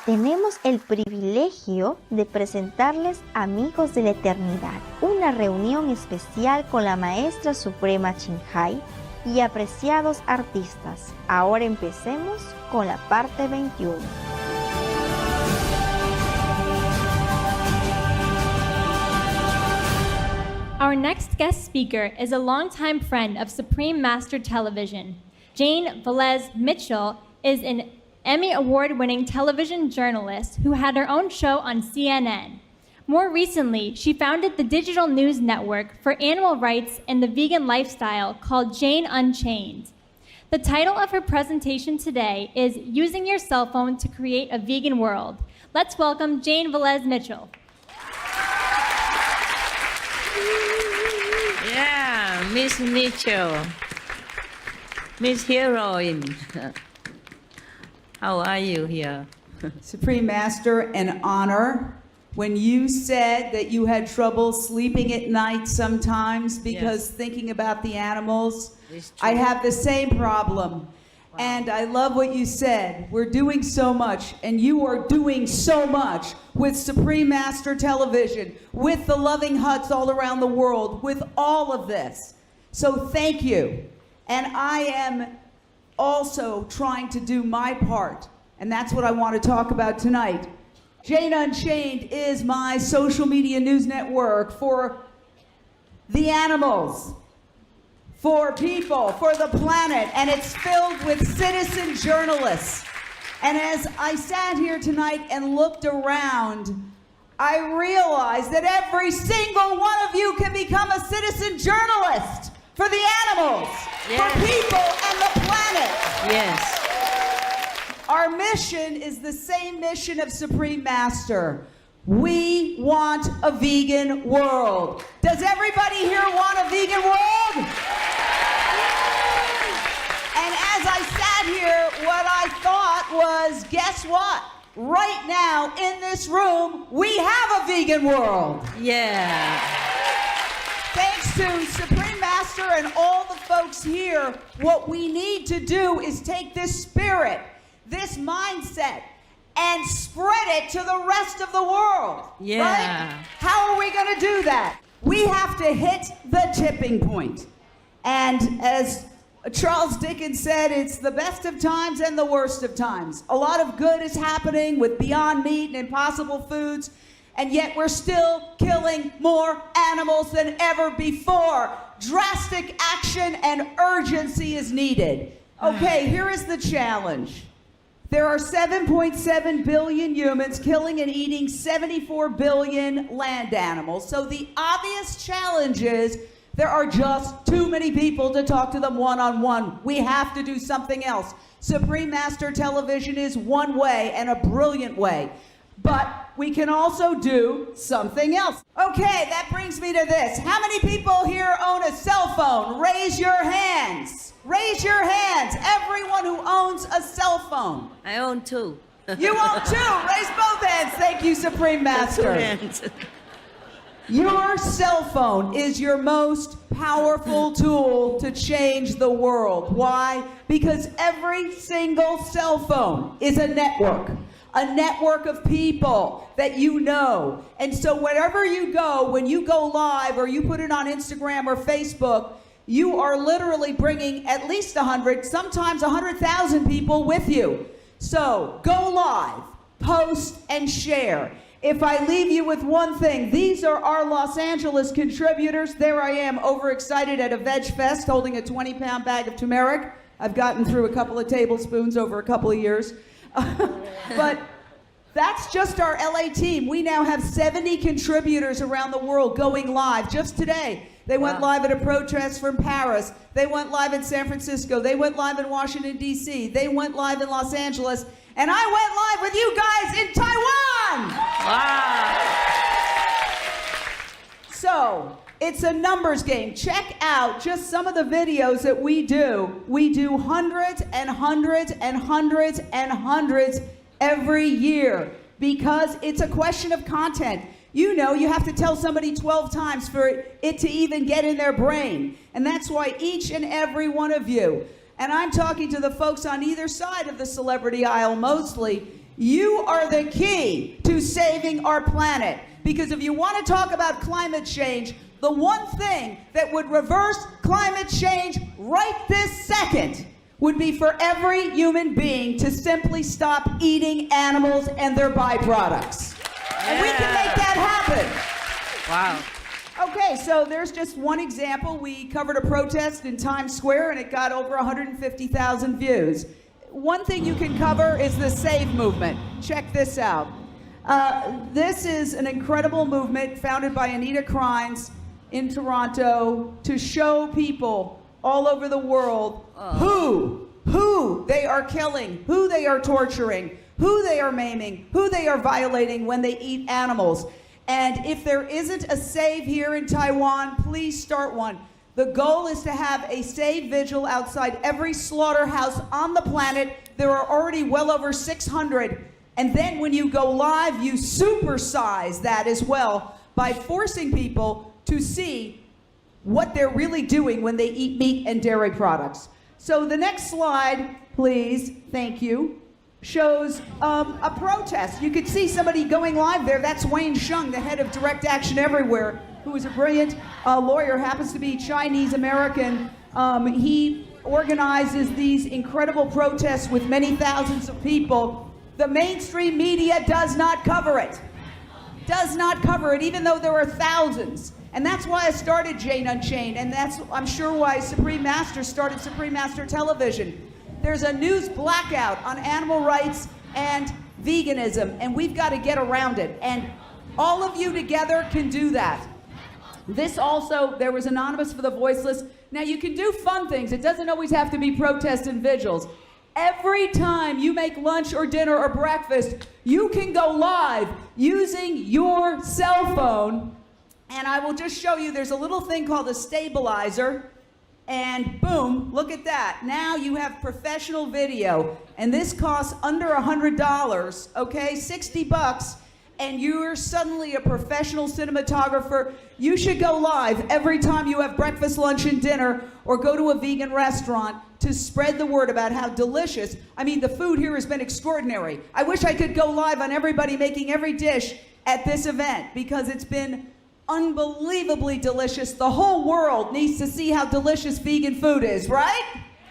tenemos el privilegio de presentarles Amigos de la Eternidad, una reunión especial con la Maestra Suprema Thanh Hải y apreciados artistas. Ahora empecemos con la parte 21. Our next guest speaker is a longtime friend of Supreme Master Television. Jane Velez Mitchell is an Emmy Award-winning television journalist who had her own show on CNN. More recently, she founded the digital news network for animal rights and the vegan lifestyle called Jane Unchained. The title of her presentation today is Using Your Cell Phone to Create a Vegan World. Let's welcome Jane Velez Mitchell. Yeah, Miss Mitchell, Miss Heroine. How are you here? Supreme Master, an honor. When you said that you had trouble sleeping at night sometimes because thinking about the animals, I have the same problem. Wow. And I love what you said. We're doing so much, and you are doing so much with Supreme Master Television, with the Loving Huts all around the world, with all of this. So thank you. And I am also trying to do my part, and that's what I want to talk about tonight. Jane Unchained is my social media news network for the animals, for people, for the planet, and it's filled with citizen journalists. And as I sat here tonight and looked around, I realized that every single one of you can become a citizen journalist for the animals, for people and the planet. Yes. Our mission is the same mission of Supreme Master. We want a vegan world. Does everybody here want a vegan world? And as I sat here, what I thought was, guess what? Right now, in this room, we have a vegan world. Yeah. Thanks to Supreme Master and all the folks here, what we need to do is take this spirit, this mindset, and spread it to the rest of the world. Yeah. Right? How are we going to do that? We have to hit the tipping point. And as Charles Dickens said, it's the best of times and the worst of times. A lot of good is happening with Beyond Meat and Impossible Foods, and yet we're still killing more animals than ever before. Drastic action and urgency is needed. Okay, here is the challenge. There are 7.7 billion humans killing and eating 74 billion land animals. So the obvious challenge is there are just too many people to talk to them one-on-one. We have to do something else. Supreme Master Television is one way and a brilliant way. But we can also do something else. Okay, that brings me to this. How many people here own a cell phone? Raise your hands. Raise your hands. Everyone who owns a cell phone. I own two. You own two. Raise both hands. Thank you, Supreme Master. 2 hands. Your cell phone is your most powerful tool to change the world. Why? Because every single cell phone is a network of people that you know. And so wherever you go, when you go live or you put it on Instagram or Facebook, you are literally bringing at least 100, sometimes 100,000 people with you. So go live, post, and share. If I leave you with one thing, these are our Los Angeles contributors. There I am, overexcited at a Veg Fest, holding a 20-pound bag of turmeric. I've gotten through a couple of tablespoons over a couple of years. But that's just our LA team. We now have 70 contributors around the world going live. Just today, they went live at a protest from Paris. They went live in San Francisco. They went live in Washington, D.C. They went live in Los Angeles. And I went live with you guys in Taiwan! Wow. So, it's a numbers game. Check out just some of the videos that we do. We do hundreds and hundreds and hundreds and hundreds every year because it's a question of content. You know, you have to tell somebody 12 times for it to even get in their brain. And that's why each and every one of you, and I'm talking to the folks on either side of the celebrity aisle mostly, You are the key to saving our planet. Because if you want to talk about climate change, the one thing that would reverse climate change right this second would be for every human being to simply stop eating animals and their byproducts. And we can make that happen. Wow. Okay, so there's just one example. We covered a protest in Times Square and it got over 150,000 views. One thing you can cover is the Save movement. Check this out. This is an incredible movement founded by Anita Krines in Toronto to show people all over the world who they are killing, who they are torturing, who they are maiming, who they are violating when they eat animals. And if there isn't a Save here in Taiwan, please start one. The goal is to have a Save vigil outside every slaughterhouse on the planet. There are already well over 600. And then when you go live, you supersize that as well by forcing people to see what they're really doing when they eat meat and dairy products. So the next slide, please, thank you, shows a protest. You could see somebody going live there. That's Wayne Sheng, the head of Direct Action Everywhere, who is a brilliant lawyer, happens to be Chinese-American. He organizes these incredible protests with many thousands of people. The mainstream media does not cover it. Does not cover it, even though there are thousands. And that's why I started Jane Unchained, and that's, I'm sure, why Supreme Master started Supreme Master Television. There's a news blackout on animal rights and veganism, and we've got to get around it. And all of you together can do that. This also, there was Anonymous for the Voiceless. Now, you can do fun things. It doesn't always have to be protests and vigils. Every time you make lunch or dinner or breakfast, you can go live using your cell phone. And I will just show you, there's a little thing called a stabilizer. And boom, look at that. Now you have professional video. And this costs under $100, okay? 60 bucks. And you're suddenly a professional cinematographer. You should go live every time you have breakfast, lunch, and dinner, or go to a vegan restaurant to spread the word about how delicious. I mean, the food here has been extraordinary. I wish I could go live on everybody making every dish at this event because it's been unbelievably delicious. The whole world needs to see how delicious vegan food is, right?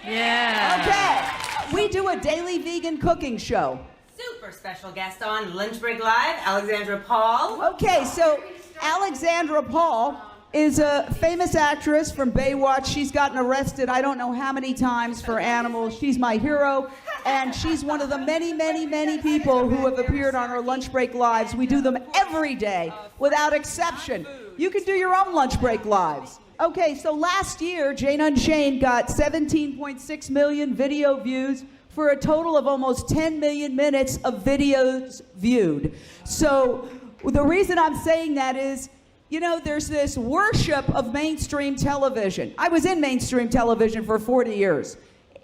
Yeah. Okay. We do a daily vegan cooking show. Super special guest on Lunch Break Live, Alexandra Paul. Okay, so Alexandra Paul is a famous actress from Baywatch. She's gotten arrested I don't know how many times for animals. She's my hero, and she's one of the many, many, many people who have appeared on our Lunch Break Lives. We do them every day, without exception. You can do your own Lunch Break Lives. Okay, so last year, Jane Unchained got 17.6 million video views for a total of almost 10 million minutes of videos viewed. So the reason I'm saying that is, you know, there's this worship of mainstream television. I was in mainstream television for 40 years.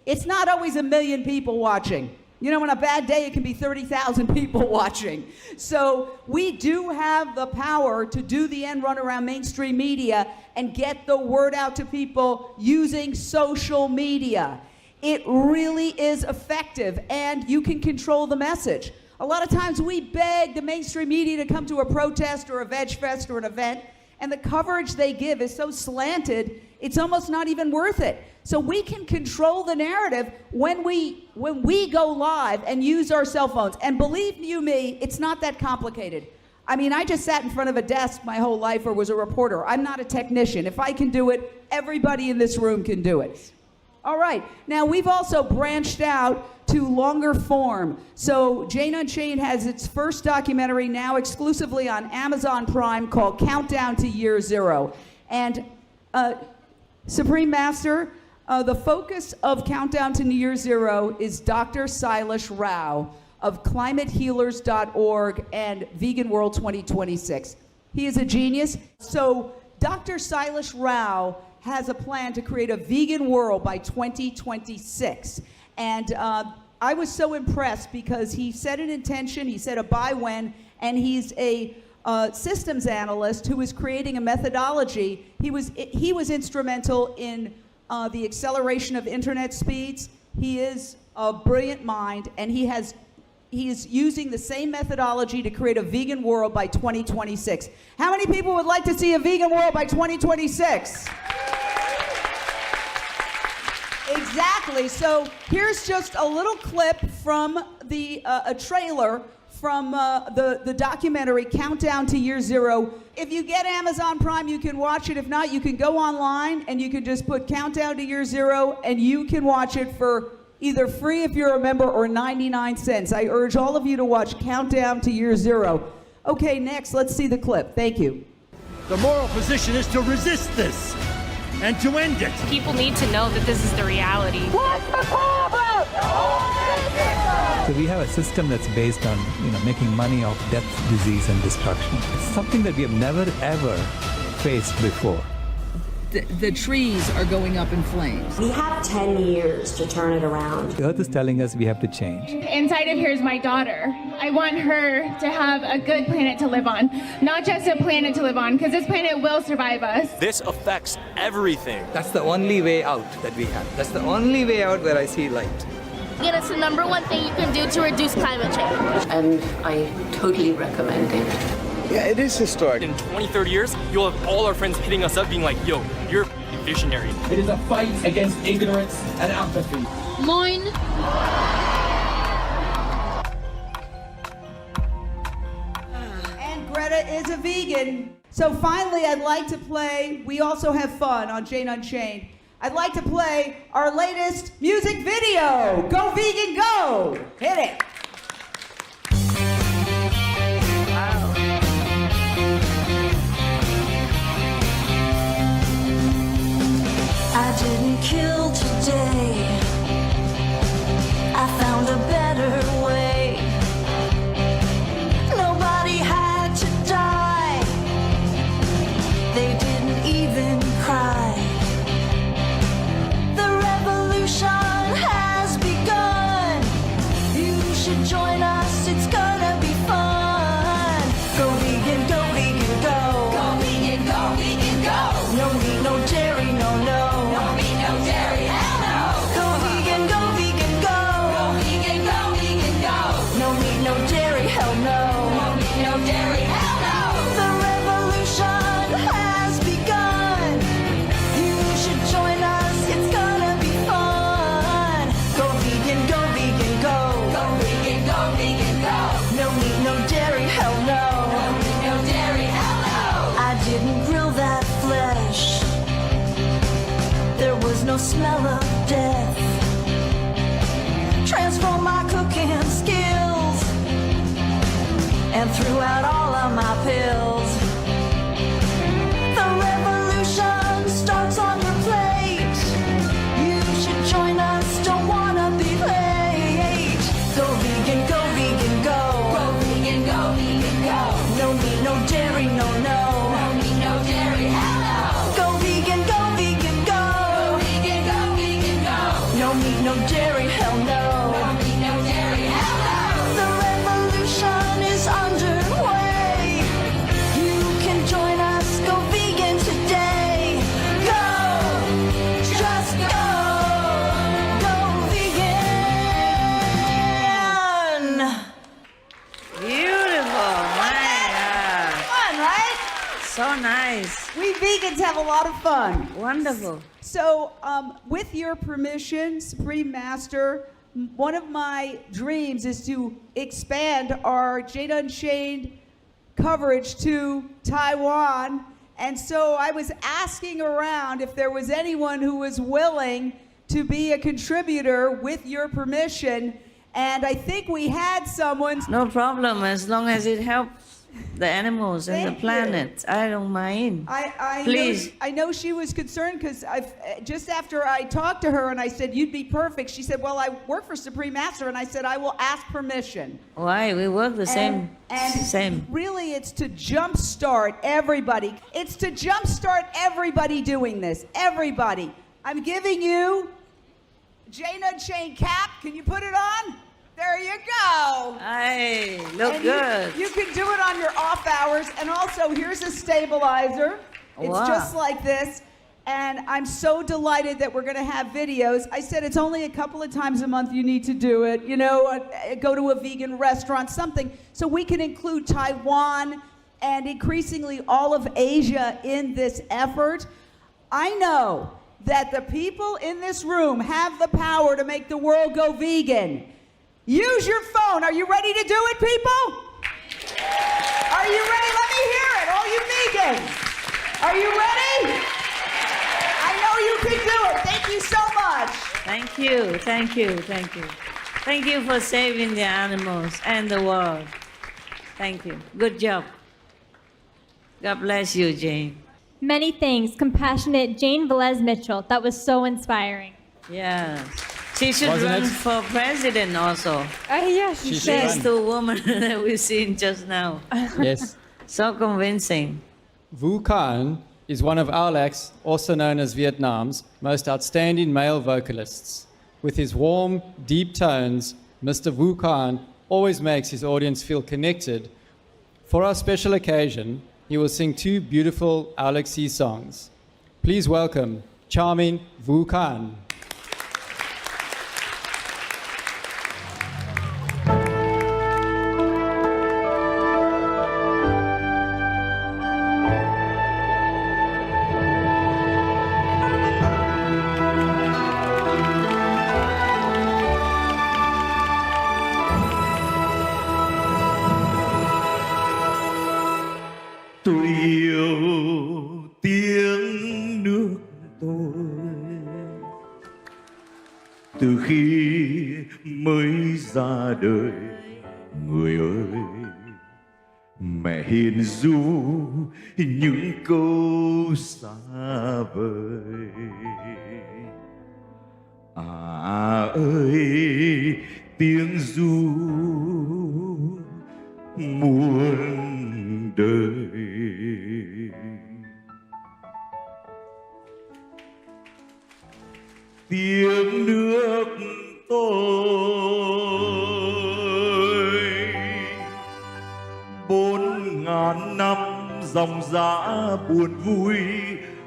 It's not always a million people watching. You know, on a bad day, it can be 30,000 people watching. So we do have the power to do the end run around mainstream media and get the word out to people using social media. It really is effective, and you can control the message. A lot of times we beg the mainstream media to come to a protest or a veg fest or an event, and the coverage they give is so slanted, it's almost not even worth it. So we can control the narrative when we go live and use our cell phones. And believe you me, it's not that complicated. I mean, I just sat in front of a desk my whole life or was a reporter. I'm not a technician. If I can do it, everybody in this room can do it. All right, now we've also branched out to longer form. So Jane Unchained has its first documentary now exclusively on Amazon Prime called Countdown to Year Zero. And Supreme Master, the focus of Countdown to Year Zero is Dr. Silas Rao of climatehealers.org and Vegan World 2026. He is a genius. So Dr. Silas Rao has a plan to create a vegan world by 2026. And I was so impressed because he set an intention, he set a by when, and he's a systems analyst who is creating a methodology. He was instrumental in the acceleration of internet speeds. He is a brilliant mind, and he has he's using the same methodology to create a vegan world by 2026. How many people would like to see a vegan world by 2026? Exactly. So here's just a little clip from a trailer from the documentary Countdown to Year Zero. If you get Amazon Prime, you can watch it. If not, you can go online and you can just put Countdown to Year Zero and you can watch it for either free if you're a member or 99 cents. I urge all of you to watch Countdown to Year Zero. Okay, next, let's see the clip. Thank you. The moral position is to resist this and to end it. People need to know that this is the reality. What's the problem? So we have a system that's based on, making money off death, disease, and destruction. It's something that we have never, ever faced before. The trees are going up in flames. We have 10 years to turn it around. The earth is telling us we have to change. Inside of here is my daughter. I want her to have a good planet to live on, not just a planet to live on, because this planet will survive us. This affects everything. That's the only way out that we have. That's the only way out where I see light. Again, it's the number one thing you can do to reduce climate change. And I totally recommend it. Yeah, it is historic. In 20, 30 years, you'll have all our friends hitting us up being like, yo, you're a visionary. It is a fight against ignorance and apathy. Moin. And Greta is a vegan. So finally, I'd like to play We Also Have Fun on Jane Unchained. I'd like to play our latest music video. Go Vegan Go! Hit it. I didn't kill today. I found a better way. Nobody had to die. They didn't even cry. The revolution has begun. You should join us, it's gonna be fun. Go vegan, go vegan, go. Go vegan, go vegan, go. No meat, no dairy, no, no. No meat, no dairy, hell no. Go vegan, go vegan, go. Go vegan, go vegan, go. No meat, no dairy, hell no. No meat, no dairy, hell no. The revolution has begun. You should join us, it's gonna be fun. Go vegan, go vegan, go. Go vegan, go vegan, go. No meat, no dairy, hell no. No meat, no dairy, hell no. I didn't grill that flesh. There was no smell of death. Transform my cooking skills and threw out all of my pills. The revolution starts on your plate. You should join us, don't wanna be late. Go vegan, go vegan, go. Go vegan, go vegan, go. No meat, no dairy, no, no. No meat, no dairy, hell no. Go vegan, go vegan, go. Go vegan, go vegan, go. No meat, no dairy, hell no. No meat, no dairy, hell no. The revolution is underway. You can join us, go vegan today. Go, just go. Go vegan. Beautiful, my God. Fun, right? So nice. We vegans have a lot of fun. Wonderful. So, with your permission, Supreme Master, one of my dreams is to expand our Jane Unchained coverage to Taiwan. And so I was asking around if there was anyone who was willing to be a contributor with your permission. And I think we had someone. No problem, as long as it helps the animals and the planet. I don't mind. Please. I know she was concerned because just after I talked to her and I said, you'd be perfect, she said, well, I work for Supreme Master, and I said, I will ask permission. Why? We work the same. Really, it's to jumpstart everybody. It's to jumpstart everybody doing this. Everybody. I'm giving you Jane Unchained cap. Can you put it on? There you go. Hey, look and good. You can do it on your off hours. And also, here's a stabilizer. It's just like this. And I'm so delighted that we're going to have videos. I said it's only a couple of times a month you need to do it. You know, go to a vegan restaurant, something. So we can include Taiwan and increasingly all of Asia in this effort. I know that the people in this room have the power to make the world go vegan. Use your phone. Are you ready to do it, people? Are you ready? Let me hear it, all you vegans. Are you ready? I know you can do it. Thank you so much. Thank you, thank you, thank you. Thank you for saving the animals and the world. Thank you. Good job. God bless you, Jane. Many thanks, compassionate Jane Velez Mitchell. That was so inspiring. Yeah. She should Wasn't run it? for president also. Yes, She She's should. the woman that we've seen just now. Yes. So convincing. Vu Can is one of our acts, also known as Vietnam's, most outstanding male vocalists. With his warm, deep tones, Mr. Vu Can always makes his audience feel connected. For our special occasion, he will sing two beautiful Alexi songs. Please welcome charming Vu Can. Tôi yêu tiếng nước tôi từ khi mới ra đời. Người ơi, mẹ hiền ru những câu xa vời. À ơi, tiếng ru muôn đời. Tiếng nước tôi 4000 năm dòng dã buồn vui,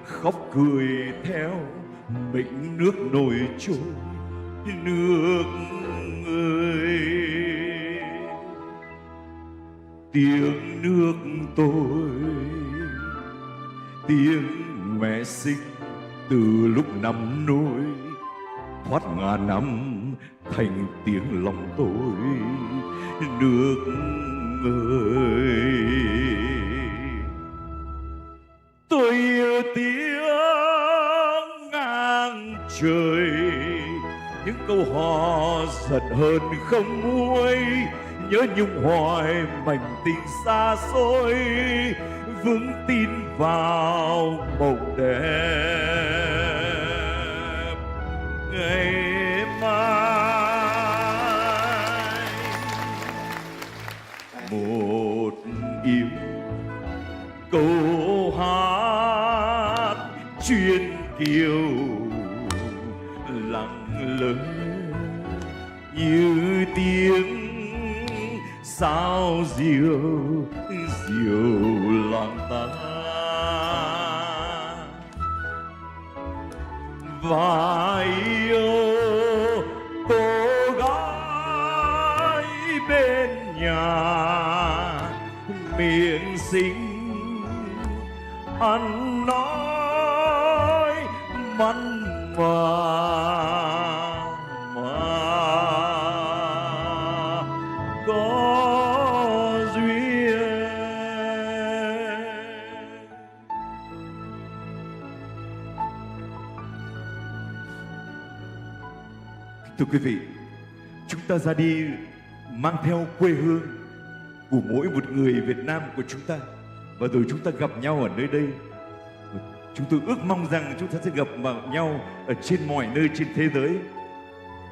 khóc cười theo mệnh nước nổi trôi. Nước ơi, tiếng nước tôi, tiếng mẹ sinh từ lúc nằm nôi, thoát ngàn năm thành tiếng lòng tôi. Nước ơi, tôi yêu tiếng ngang trời, những câu hò giận hơn không nguôi, nhớ nhung hoài mảnh tình xa xôi, vững tin vào mộng đẹp ngày mai. Một yêu câu hát chuyên kiều lặng lẽ như tiếng sao diều diều lòng ta. Và yêu cô gái bên nhà, miệng xinh ăn nói mặn mà có duyên. Thưa quý vị, chúng ta ra đi mang theo quê hương của mỗi một người Việt Nam của chúng ta, và rồi chúng ta gặp nhau ở nơi đây. Chúng tôi ước mong rằng chúng ta sẽ gặp nhau ở trên mọi nơi trên thế giới.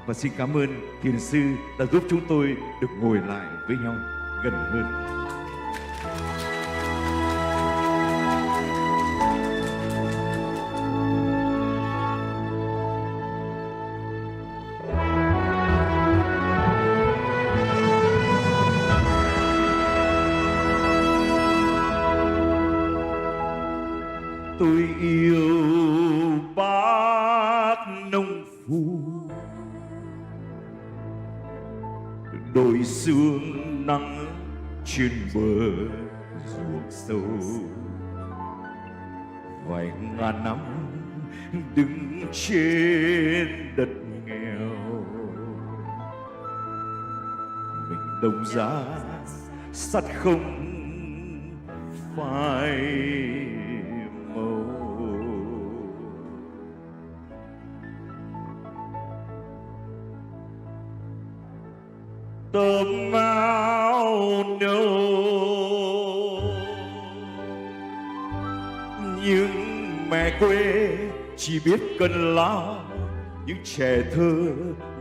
Và xin cảm ơn thiền sư đã giúp chúng tôi được ngồi lại với nhau gần hơn. tôi yêu bác nông phu, đôi sương nắng trên bờ ruộng sâu, vài ngàn năm đứng trên đất nghèo. Mình đồng giá sắt không phai màu. Tấm áo nâu nhưng mẹ quê chỉ biết cần lao, những trẻ thơ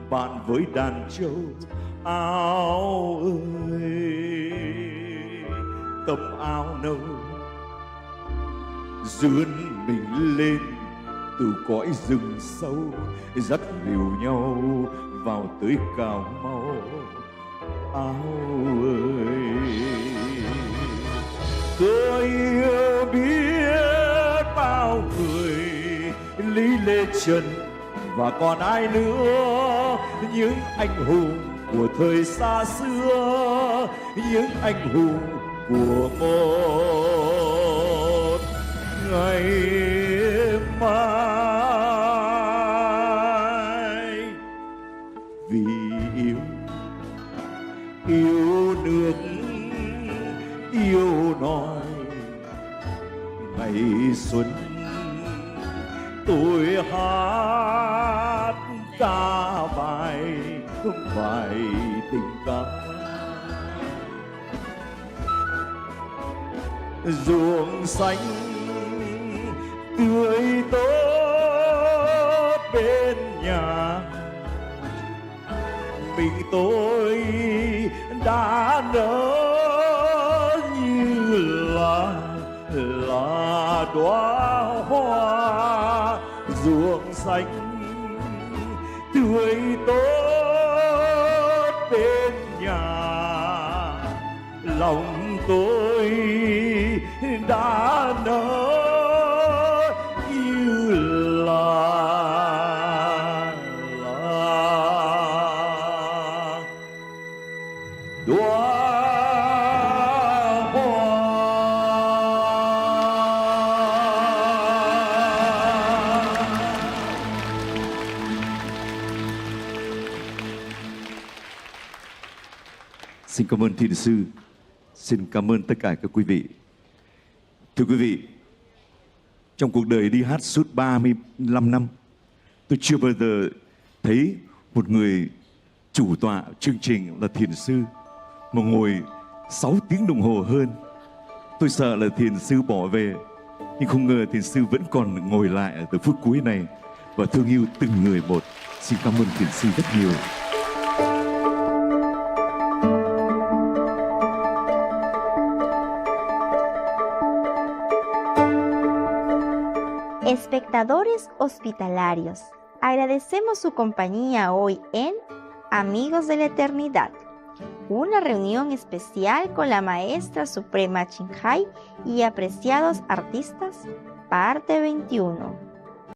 bạn với đàn trâu. Áo ơi, tấm áo nâu dướn mình lên từ cõi rừng sâu, dắt dìu nhau vào tới Cà Mau. Áo ơi, tôi yêu biết bao người Lý Lê Trần và còn ai nữa, những anh hùng của thời xa xưa, những anh hùng của một ngày mai. Vì yêu nước, yêu nòi ngày xuân, tôi hát ca bài tình ca. Ruộng xanh tươi tốt bên nhà, mình tôi đã nở như là đóa hoa. Ruộng xanh tươi tốt bên nhà, lòng tôi đã nở như là đóa hoa. Xin cảm ơn thiền sư. Xin cảm ơn tất cả các quý vị. Thưa quý vị, trong cuộc đời đi hát suốt 35 năm, tôi chưa bao giờ thấy một người chủ tọa chương trình là thiền sư mà ngồi 6 tiếng đồng hồ hơn. Tôi sợ là thiền sư bỏ về, nhưng không ngờ thiền sư vẫn còn ngồi lại ở từ phút cuối này và thương yêu từng người một. Xin cảm ơn thiền sư rất nhiều. Espectadores hospitalarios, agradecemos su compañía hoy en Amigos de la Eternidad, una reunión especial con la Maestra Suprema Thanh Hải y apreciados artistas, parte 21.